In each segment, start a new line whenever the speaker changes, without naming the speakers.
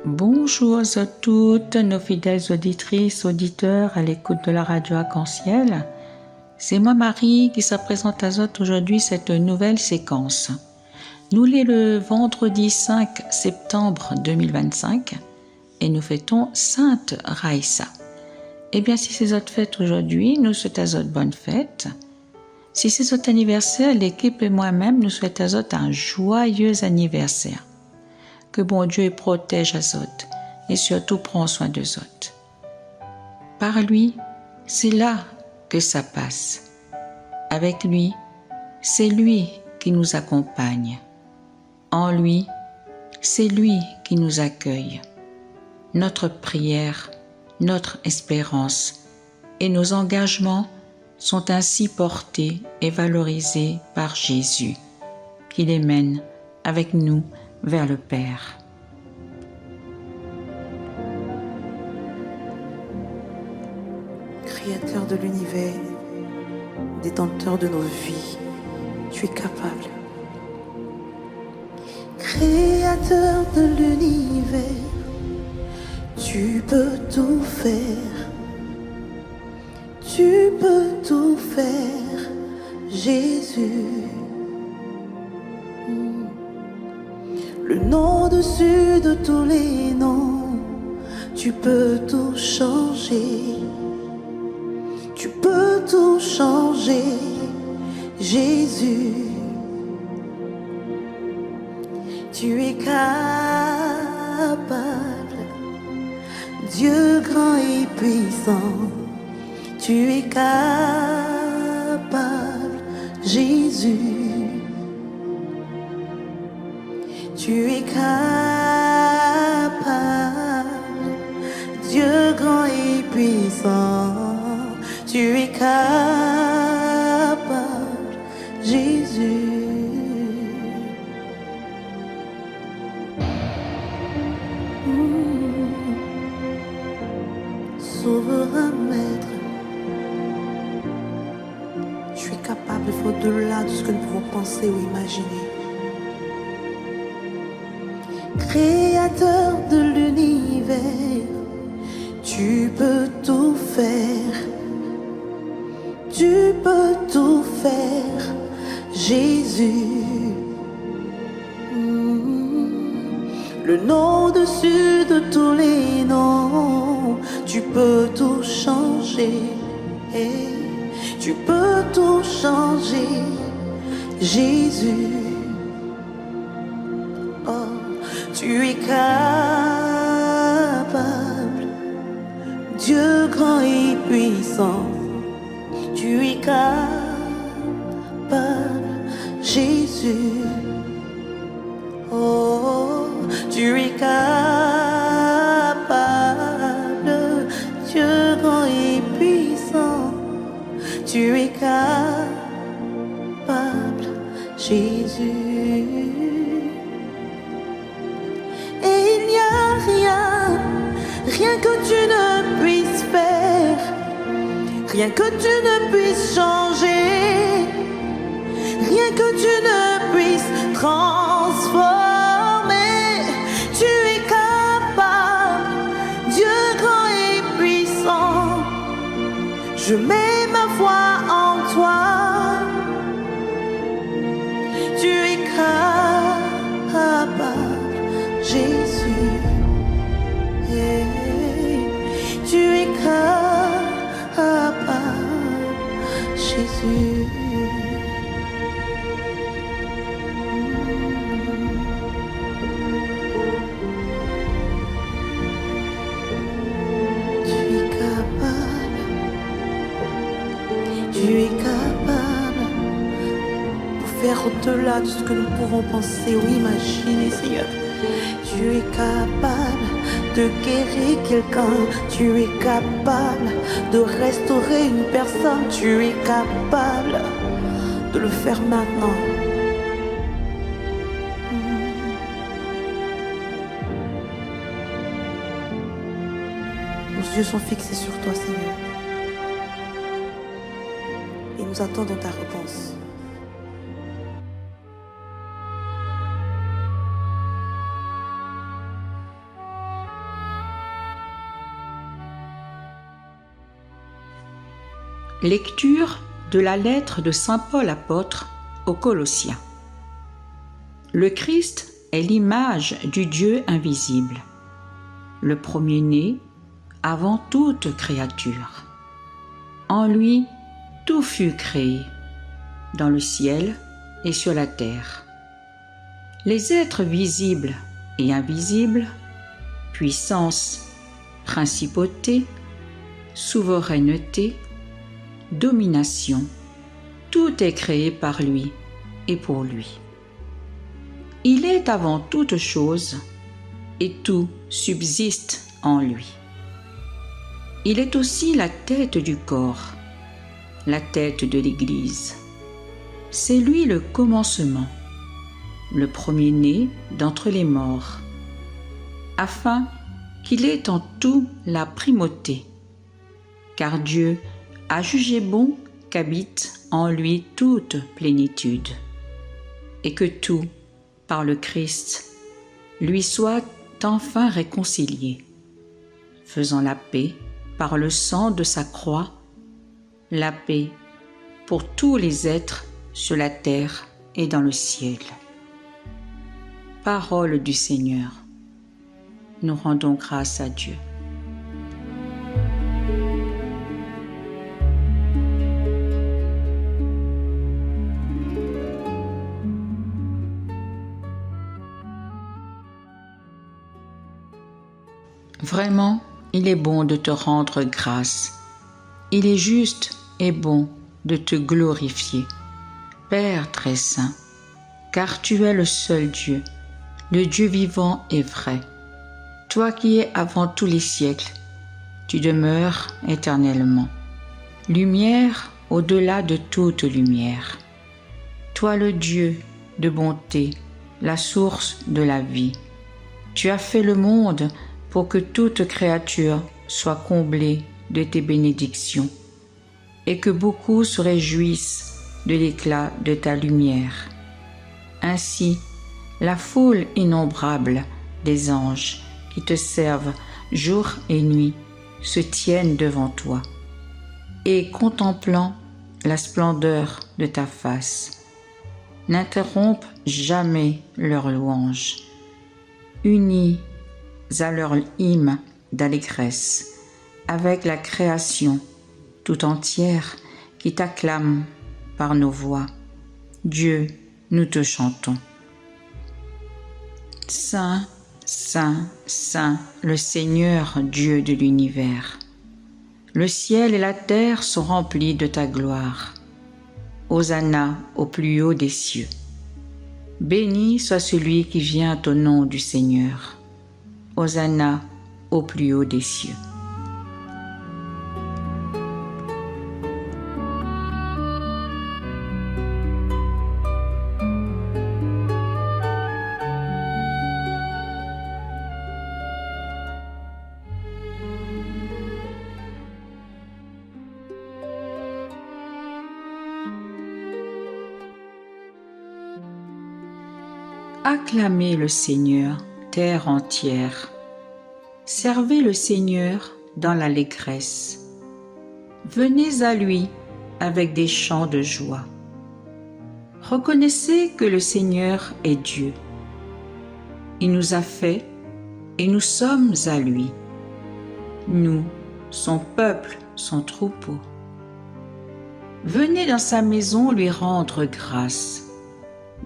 Bonjour à toutes nos fidèles auditrices, auditeurs à l'écoute de la radio Arc-en-Ciel. C'est moi Marie qui se présente à vous aujourd'hui cette nouvelle séquence. Nous sommes le vendredi 5 septembre 2025 et nous fêtons Sainte Raïssa. Eh bien, si c'est votre fête aujourd'hui, nous souhaitons à votre bonne fête. Si c'est votre anniversaire, l'équipe et moi-même nous souhaitons à votre un joyeux anniversaire. Que bon Dieu protège Azot et surtout prend soin de Zot. Par lui, c'est là que ça passe. Avec lui, c'est lui qui nous accompagne. En lui, c'est lui qui nous accueille. Notre prière, notre espérance et nos engagements sont ainsi portés et valorisés par Jésus, qui les mène avec nous vers le Père.
Créateur de l'univers, détenteur de nos vies, tu es capable. Créateur de l'univers, tu peux tout faire. Tu peux tout faire, Jésus. Le nom au-dessus de tous les noms, tu peux tout changer. Tu peux tout changer, Jésus. Tu es capable, Dieu grand et puissant. Tu es capable, Jésus. Tu es capable, Dieu grand et puissant. Tu es capable, Jésus. Souverain maître, tu es capable au-delà de ce que nous pouvons penser ou imaginer. Créateur de l'univers, tu peux tout faire. Tu peux tout faire, Jésus. Le nom au-dessus de tous les noms, tu peux tout changer. Tu peux tout changer, Jésus. Oh, tu es capable, Dieu grand et puissant. Tu es capable, Jésus. Oh, tu es capable, Dieu grand et puissant. Tu es capable, Jésus. Et il n'y a rien que tu ne puisses faire. Rien que tu ne puisses changer, rien que tu ne puisses transformer. Tu es capable, Dieu grand et puissant. Je mets ma foi en toi. Tu es capable, Jésus. Tu es capable, Jésus. Tu es capable pour faire au-delà de ce que nous pouvons penser ou imaginer, Seigneur. Tu es capable de guérir quelqu'un. Tu es capable de restaurer une personne. Tu es capable de le faire maintenant. Nos yeux sont fixés sur toi, Seigneur. nous attendons ta réponse.
Lecture de la lettre de saint Paul apôtre aux Colossiens. Le Christ est l'image du Dieu invisible, le premier-né avant toute créature. En lui, tout fut créé, dans le ciel et sur la terre. Les êtres visibles et invisibles, puissance, principauté, souveraineté, domination, tout est créé par lui et pour lui. Il est avant toute chose et tout subsiste en lui. Il est aussi la tête du corps, la tête de l'Église. C'est lui le commencement, le premier-né d'entre les morts, afin qu'il ait en tout la primauté, car Dieu a jugé bon qu'habite en lui toute plénitude, et que tout, par le Christ, lui soit enfin réconcilié, faisant la paix par le sang de sa croix, la paix pour tous les êtres sur la terre et dans le ciel. Parole du Seigneur. Nous rendons grâce à Dieu. Vraiment, il est bon de te rendre grâce. Il est juste et bon de te glorifier, Père très saint, car tu es le seul Dieu, le Dieu vivant et vrai. Toi qui es avant tous les siècles, tu demeures éternellement. Lumière au-delà de toute lumière. Toi le Dieu de bonté, la source de la vie. Tu as fait le monde pour que toute créature soit comblée de tes bénédictions et que beaucoup se réjouissent de l'éclat de ta lumière. Ainsi, la foule innombrable des anges qui te servent jour et nuit se tiennent devant toi et contemplant la splendeur de ta face, n'interrompent jamais leur louange, unis à leur hymne d'allégresse, avec la création tout entière qui t'acclame par nos voix. Dieu, nous te chantons. Saint, Saint, Saint, le Seigneur Dieu de l'univers. Le ciel et la terre sont remplis de ta gloire. Hosanna au plus haut des cieux. Béni soit celui qui vient au nom du Seigneur. Hosanna au plus haut des cieux. Acclamez le Seigneur, terre entière. Servez le Seigneur dans l'allégresse. Venez à lui avec des chants de joie. Reconnaissez que le Seigneur est Dieu. Il nous a fait et nous sommes à lui. Nous, son peuple, son troupeau. Venez dans sa maison lui rendre grâce.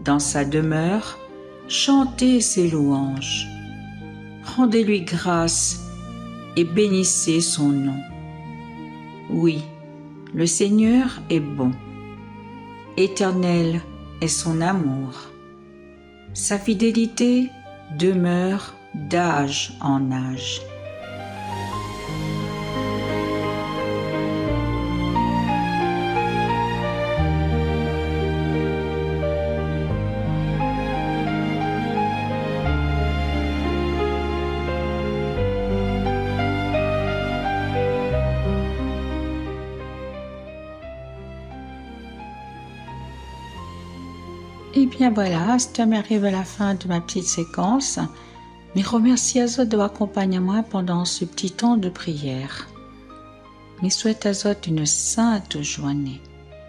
Dans sa demeure, chantez ses louanges. Rendez-lui grâce et bénissez son nom. Oui, le Seigneur est bon. Éternel est son amour. Sa fidélité demeure d'âge en âge. Et bien voilà, je m'arrive à la fin de ma petite séquence. Mais remercie Azot de l'accompagnement pendant ce petit temps de prière. Mais souhaite Azot une sainte journée.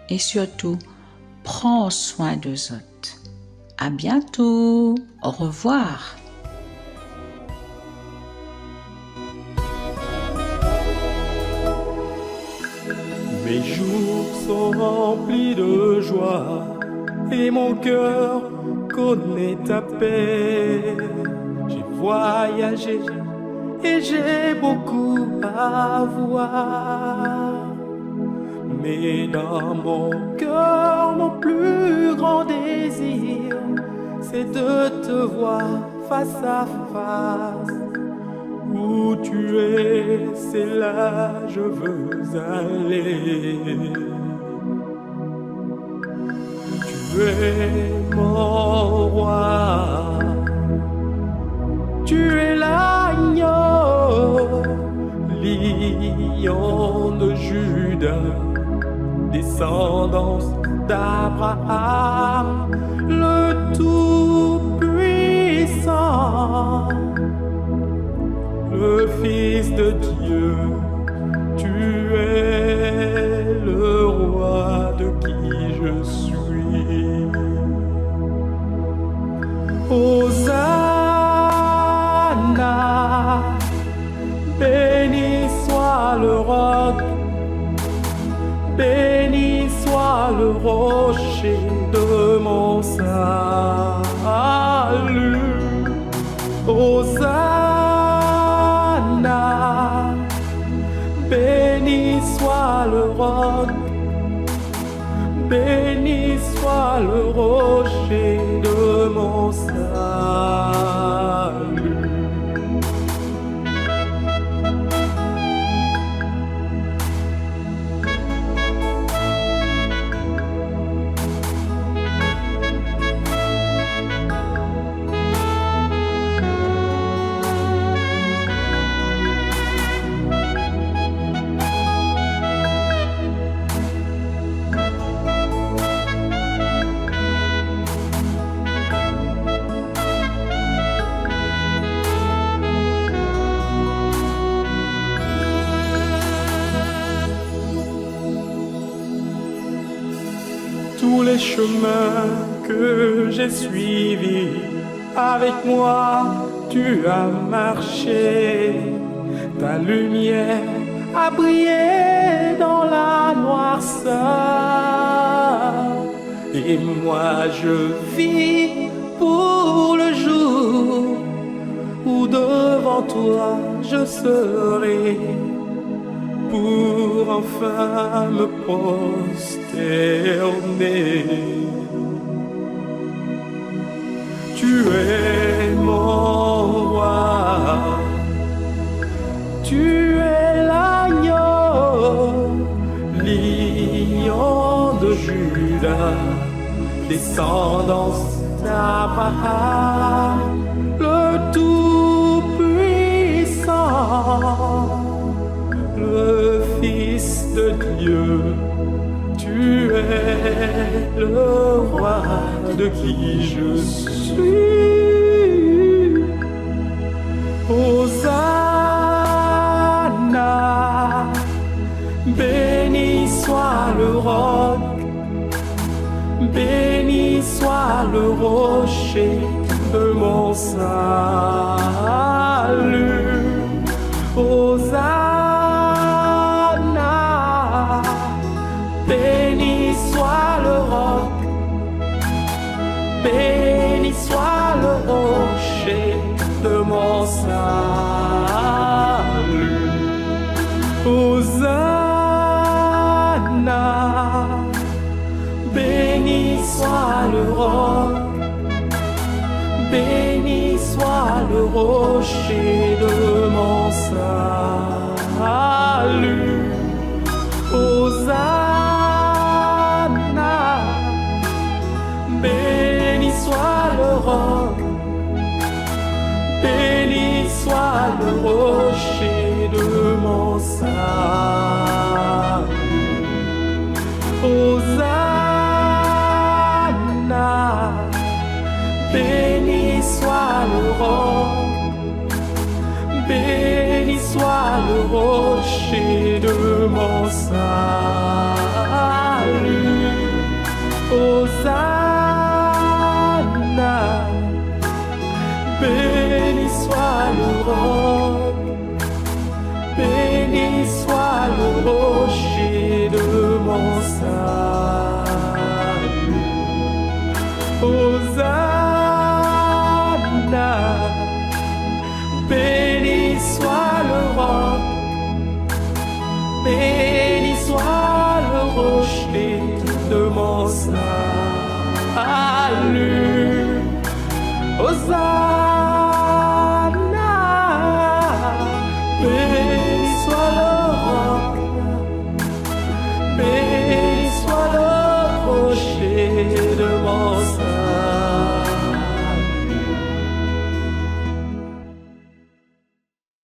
Et surtout, prends soin de Zot. À bientôt. Au revoir.
Mes jours sont remplis de joie et mon cœur connaît ta paix. J'ai voyagé et j'ai beaucoup à voir. Mais dans mon cœur, mon plus grand désir, c'est de te voir face à face. Où tu es, c'est là je veux aller. Tu es mon roi, tu es l'agneau, lion de Judas, descendance d'Abraham, le Tout-Puissant. Le Fils de Dieu, tu es le roi de qui je suis. Hosanna, béni soit le roc, béni soit le rocher de mon salut. Hosanna, béni soit le roc, béni soit le rocher de mon salut. Tous les chemins que j'ai suivis, avec moi tu as marché. Ta lumière a brillé dans la noirceur. Et moi je vis pour le jour où devant toi je serai, pour enfin me prosterner. Tu es mon roi, tu es l'agneau, lion de Judas, descendance d'Abraham, le Tout-Puissant. Le Fils de Dieu, tu es le roi de qui je suis. Hosanna, béni soit le roc, béni soit le rocher de mon salut. Hosanna, béni soit le roc, béni soit le rocher de mon salut. Hosanna, béni soit le roc, béni soit le rocher de mon salut. Hosanna, béni soit le roc, béni soit le rocher de mon salut. Hosanna, rocher de mon salut. Hosanna, béni soit le roc, béni soit le rocher de mon salut. Hosanna, béni soit le roc, béni soit le rocher de mon salut. Hosanna.